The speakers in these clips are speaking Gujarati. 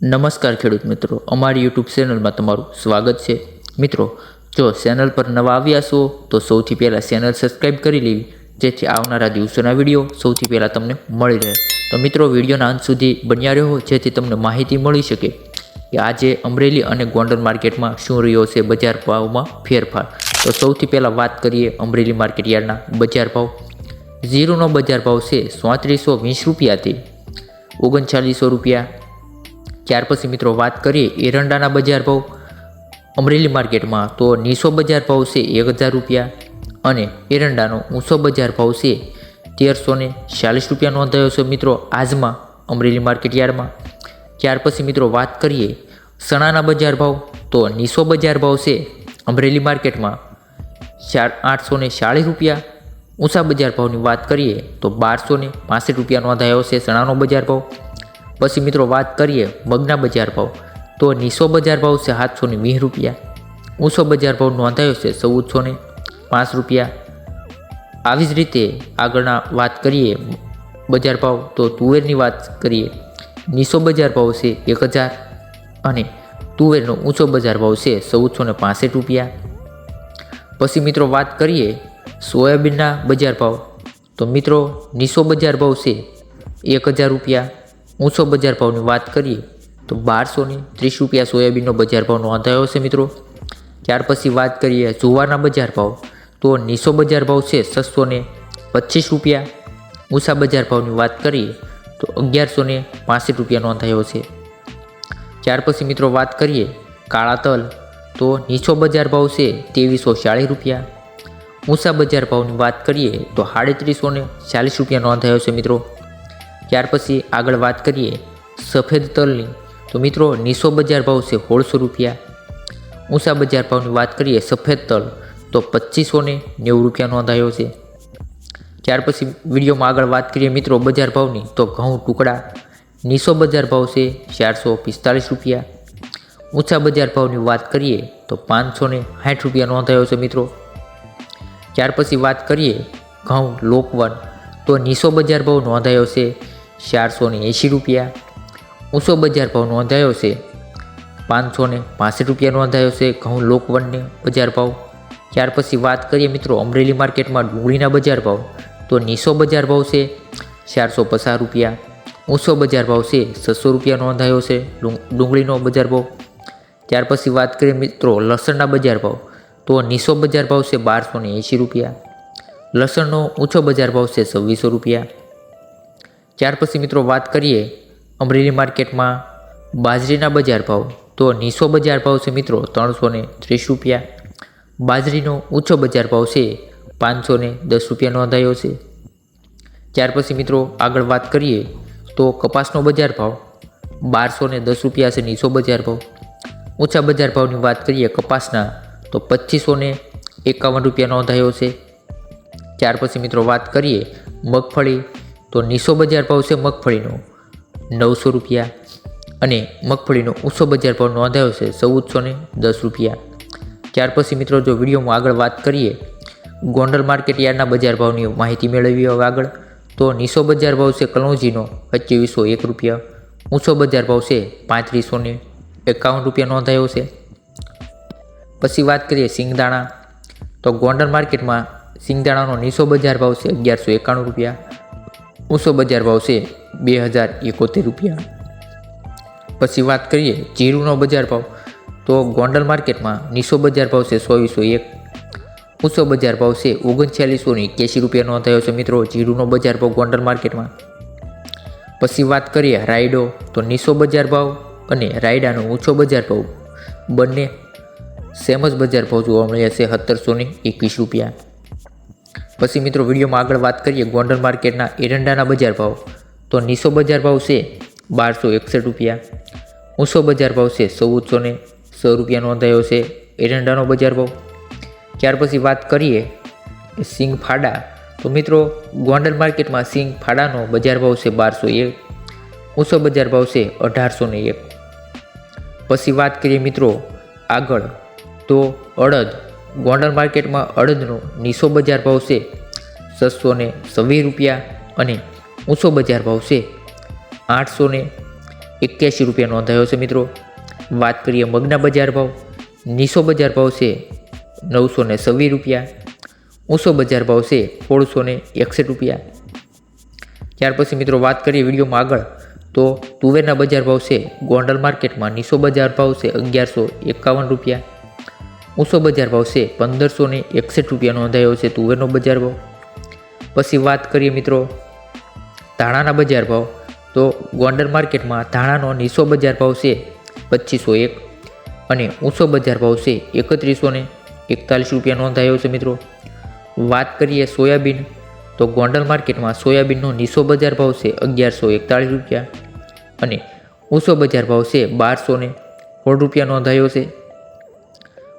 નમસ્કાર ખેડૂત મિત્રો, અમારી યુટ્યુબ ચેનલમાં તમારું સ્વાગત છે। મિત્રો, જો ચેનલ પર નવા આવ્યા છો તો સૌથી પહેલાં ચેનલ સબસ્ક્રાઈબ કરી લેવી, જેથી આવનારા દિવસોના વિડીયો સૌથી પહેલાં તમને મળી રહે। તો મિત્રો, વિડીયોના અંત સુધી બન્યા રહો, જેથી તમને માહિતી મળી શકે કે આજે અમરેલી અને ગોંડલ માર્કેટમાં શું રહ્યો છે બજાર ભાવમાં ફેરફાર। તો સૌથી પહેલાં વાત કરીએ અમરેલી માર્કેટ યાર્ડના બજાર ભાવ। જીરુનો બજાર ભાવ છે 3420 રૂપિયાથી 3900 રૂપિયા। ત્યાર પછી મિત્રો વાત કરીએ એરંડાના બજાર ભાવ અમરેલી માર્કેટમાં, તો નીચો બજાર ભાવ છે 1000 રૂપિયા અને એરંડાનો ઊંચો બજાર ભાવ છે 1340 રૂપિયા નોંધાયો છે મિત્રો આજમાં અમરેલી માર્કેટ યાર્ડમાં। ત્યાર પછી મિત્રો વાત કરીએ ચણાના બજાર ભાવ, તો નીચો બજાર ભાવ છે અમરેલી માર્કેટમાં 840 રૂપિયા। ઊંચા બજાર ભાવની વાત કરીએ તો 1265 રૂપિયા નોંધાયો છે ચણાનો બજાર ભાવ। પછી મિત્રો વાત કરીએ મગના બજાર ભાવ, તો નીચો બજાર ભાવ છે 720 રૂપિયા, ઊંચો બજાર ભાવ નોંધાયો છે 1405 રૂપિયા। આવી જ રીતે આગળના વાત કરીએ બજાર ભાવ, તો તુવેરની વાત કરીએ નીચો બજાર ભાવ છે 1000 અને તુવેરનો ઊંચો બજાર ભાવ છે 1465 રૂપિયા। પછી મિત્રો વાત કરીએ સોયાબીનના બજાર ભાવ, તો મિત્રો નીચો બજાર ભાવ છે 1000 રૂપિયા, ઊંચો બજાર ભાવની વાત કરીએ તો 1230 રૂપિયા સોયાબીનનો બજાર ભાવ નોંધાયો છે મિત્રો। ત્યાર પછી વાત કરીએ જુવારના બજાર ભાવ, તો નીચો બજાર ભાવ છે 625 રૂપિયા, ઊંચા બજાર ભાવની વાત કરીએ તો 1165 રૂપિયા નોંધાયો છે। ત્યાર પછી મિત્રો વાત કરીએ કાળા તલ, તો નીચો બજાર ભાવ છે 2340 રૂપિયા, ઊંચા બજાર ભાવની વાત કરીએ તો 3840 રૂપિયા નોંધાયો છે મિત્રો। ત્યાર પછી આગળ વાત કરીએ સફેદ તલની, તો મિત્રો નીચો બજાર ભાવ છે 1600 રૂપિયા, ઊંચા બજાર ભાવની વાત કરીએ સફેદ તલ તો 2590 રૂપિયા નોંધાયો છે। ત્યાર પછી વિડીયોમાં આગળ વાત કરીએ મિત્રો બજાર ભાવની, તો ઘઉં ટુકડા નીચો બજાર ભાવ છે 445 રૂપિયા, ઊંચા બજાર ભાવની વાત કરીએ તો 560 રૂપિયા નોંધાયો છે મિત્રો। ત્યાર પછી વાત કરીએ ઘઉં લોકવન, તો નીચો બજાર ભાવ નોંધાયો છે 480 રૂપિયા, ઊંચો બજાર ભાવ નોંધાયો છે 565 રૂપિયા નોંધાયો છે ઘઉં લોકવનને બજાર ભાવ। ત્યાર પછી વાત કરીએ મિત્રો અમરેલી માર્કેટમાં ડુંગળીના બજાર ભાવ, તો નીચો બજાર ભાવ છે 450 રૂપિયા, ઊંચો બજાર ભાવ છે 600 રૂપિયા નોંધાયો છે ડુંગળીનો બજાર ભાવ। ત્યાર પછી વાત કરીએ મિત્રો લસણના બજાર ભાવ, તો નીચો બજાર ભાવ છે 1280 રૂપિયા, લસણનો ઊંચો બજાર ભાવ છે 2600 રૂપિયા। ત્યાર પછી મિત્રો વાત કરીએ અમરેલી માર્કેટમાં બાજરીના બજાર ભાવ, તો નીચો બજાર ભાવ છે મિત્રો 330 રૂપિયા, બાજરીનો ઊંચો બજાર ભાવ છે 510 રૂપિયા નોંધાયો છે। ત્યાર પછી મિત્રો આગળ વાત કરીએ તો કપાસનો બજાર ભાવ 1210 રૂપિયા છે નીચો બજાર ભાવ, ઊંચા બજાર ભાવની વાત કરીએ કપાસના તો 2551 રૂપિયા નોંધાયો છે। ત્યાર પછી મિત્રો વાત કરીએ મગફળી, તો નીચો બજાર ભાવ છે મગફળીનો 900 રૂપિયા અને મગફળીનો ઊંચો બજાર ભાવ નોંધાયો છે 1410 રૂપિયા। ત્યાર પછી મિત્રો જો વિડીયોમાં આગળ વાત કરીએ ગોંડલ માર્કેટ યાર્ડના બજાર ભાવની માહિતી મેળવીએ હવે આગળ, તો નીચો બજાર ભાવ છે કલોંજીનો 2501 રૂપિયા, ઊંચો બજાર ભાવ છે 3551 રૂપિયા નોંધાયો છે। પછી વાત કરીએ સિંગદાણા, તો ગોંડલ માર્કેટમાં સિંગદાણાનો નીચો બજાર ભાવ છે 1191 રૂપિયા, ઊંચો બજાર ભાવ છે 2071 રૂપિયા। પછી વાત કરીએ જીરુનો બજાર ભાવ, તો ગોંડલ માર્કેટમાં નીચો બજાર ભાવ છે 2401, ઊંચો બજાર ભાવ છે 3981 રૂપિયા નોંધાયો છે મિત્રો જીરુનો બજાર ભાવ ગોંડલ માર્કેટમાં। પછી વાત કરીએ રાયડો, તો નીચો બજાર ભાવ અને રાયડાનો ઊંચો બજાર ભાવ બંને સેમ જ બજાર ભાવ જોવા મળ્યા છે 1721 રૂપિયા। પછી મિત્રો વિડીયોમાં આગળ વાત કરીએ ગોંડલ માર્કેટના એરંડાના બજાર ભાવ, તો નીચો બજાર ભાવ છે 1261 રૂપિયા, ઊંચો બજાર ભાવ છે 1406 રૂપિયા નોંધાયો છે એરંડાનો બજાર ભાવ। ત્યાર પછી વાત કરીએ સિંગ ફાડા, તો મિત્રો ગોંડલ માર્કેટમાં સિંગ ફાડાનો બજાર ભાવ છે 1201, ઊંચો બજાર ભાવ છે 1801। પછી વાત કરીએ મિત્રો આગળ તો અડદ, ગોંડલ માર્કેટમાં અડદનો નીચો બજાર ભાવ છે 626 રૂપિયા અને ઊંચો બજાર ભાવ છે 800 81 રૂપિયા નોંધાયો છે મિત્રો। વાત કરીએ મગના બજાર ભાવ, નીચો બજાર ભાવ છે 926 રૂપિયા, ઊંચો બજાર ભાવ છે 1661 રૂપિયા। ત્યાર પછી મિત્રો વાત કરીએ વિડીયોમાં આગળ તો તુવેરના બજાર ભાવ છે ગોંડલ માર્કેટમાં નીચો બજાર ભાવ છે 1151 રૂપિયા, ઊંચો બજાર ભાવ છે 1561 રૂપિયા નોંધાયો છે તુવેરનો બજાર ભાવ। પછી વાત કરીએ મિત્રો ધાણાના બજાર ભાવ તો ગોંડલ માર્કેટમાં ધાણાનો નીચો બજાર ભાવ છે 2501 અને ઊંચો બજાર ભાવ છે 3141 રૂપિયા નોંધાયો છે મિત્રો। વાત કરીએ સોયાબીન તો ગોંડલ માર્કેટમાં સોયાબીનનો નીચો બજાર ભાવ છે 1141 રૂપિયા અને ઊંચો બજાર ભાવ છે 1216 રૂપિયા નોંધાયો છે।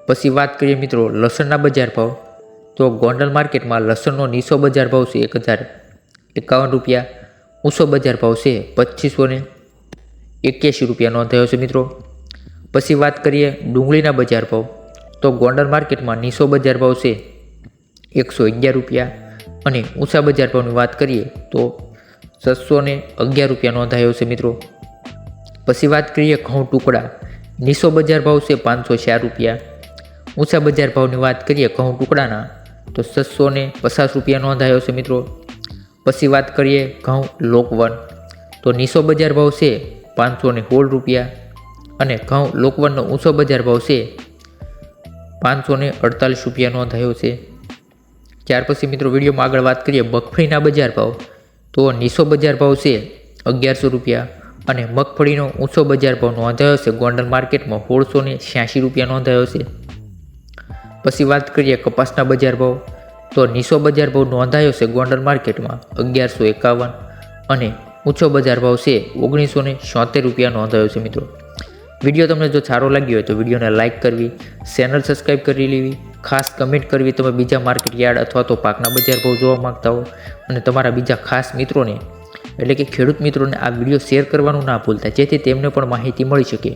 પછી વાત કરીએ મિત્રો લસણના બજાર ભાવ તો ગોંડલ માર્કેટમાં લસણનો નીચો બજાર ભાવ છે 1051 રૂપિયા, ઊંચો બજાર ભાવ છે 2581 રૂપિયા નોંધાયો છે મિત્રો। પછી વાત કરીએ ડુંગળીના બજાર ભાવ તો ગોંડલ માર્કેટમાં નીચો બજાર ભાવ છે 111 રૂપિયા અને ઊંચા બજાર ભાવની વાત કરીએ તો 711 રૂપિયા નોંધાયો છે મિત્રો। પછી વાત કરીએ ઘઉં ટુકડા, નીચો બજાર ભાવ છે 504 રૂપિયા, ઊંચા બજાર ભાવની વાત કરીએ ઘઉં ટુકડાના તો 750 રૂપિયા નોંધાયો છે મિત્રો। પછી વાત કરીએ ઘઉં લોકવન તો નીચો બજાર ભાવ છે 516 રૂપિયા અને ઘઉં લોકવનનો ઊંચો બજાર ભાવ છે 548 રૂપિયા નોંધાયો છે। ત્યાર પછી મિત્રો વિડીયોમાં આગળ વાત કરીએ મગફળીના બજાર ભાવ તો નીચો બજાર ભાવ છે 1100 રૂપિયા અને મગફળીનો ઊંચો બજાર ભાવ નોંધાયો છે ગોંડલ માર્કેટમાં 1686 રૂપિયા નોંધાયો છે। પછી વાત કરીએ કપાસના બજાર ભાવ તો નીચો બજાર ભાવ નોંધાયો છે ગોંડલ માર્કેટમાં 1151 અને ઊંચો બજાર ભાવ છે 1976 રૂપિયા નોંધાયો છે મિત્રો। વિડીયો તમને જો સારો લાગ્યો હોય તો વિડીયોને લાઇક કરવી, ચેનલ સબસ્ક્રાઈબ કરી લેવી, ખાસ કમેન્ટ કરવી તમે બીજા માર્કેટ યાર્ડ અથવા તો પાકના બજાર ભાવ જોવા માંગતા હો અને તમારા બીજા ખાસ મિત્રોને એટલે કે ખેડૂત મિત્રોને આ વિડીયો શેર કરવાનું ના ભૂલતા જેથી તેમને પણ માહિતી મળી શકે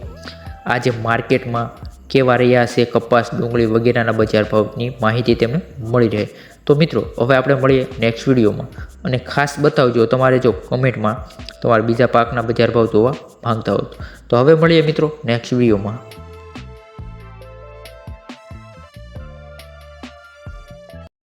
આજે માર્કેટમાં કેવા રહ્યા છે કપાસ, ડુંગળી વગેરેના બજાર ભાવની માહિતી તેમને મળી રહે। તો મિત્રો હવે આપણે મળીએ નેક્સ્ટ વિડીયોમાં અને ખાસ બતાવજો તમારે જો કમેન્ટમાં તમારા બીજા પાકના બજાર ભાવ જોવા માંગતા હો તો હવે મળીએ મિત્રો નેક્સ્ટ વિડીયોમાં।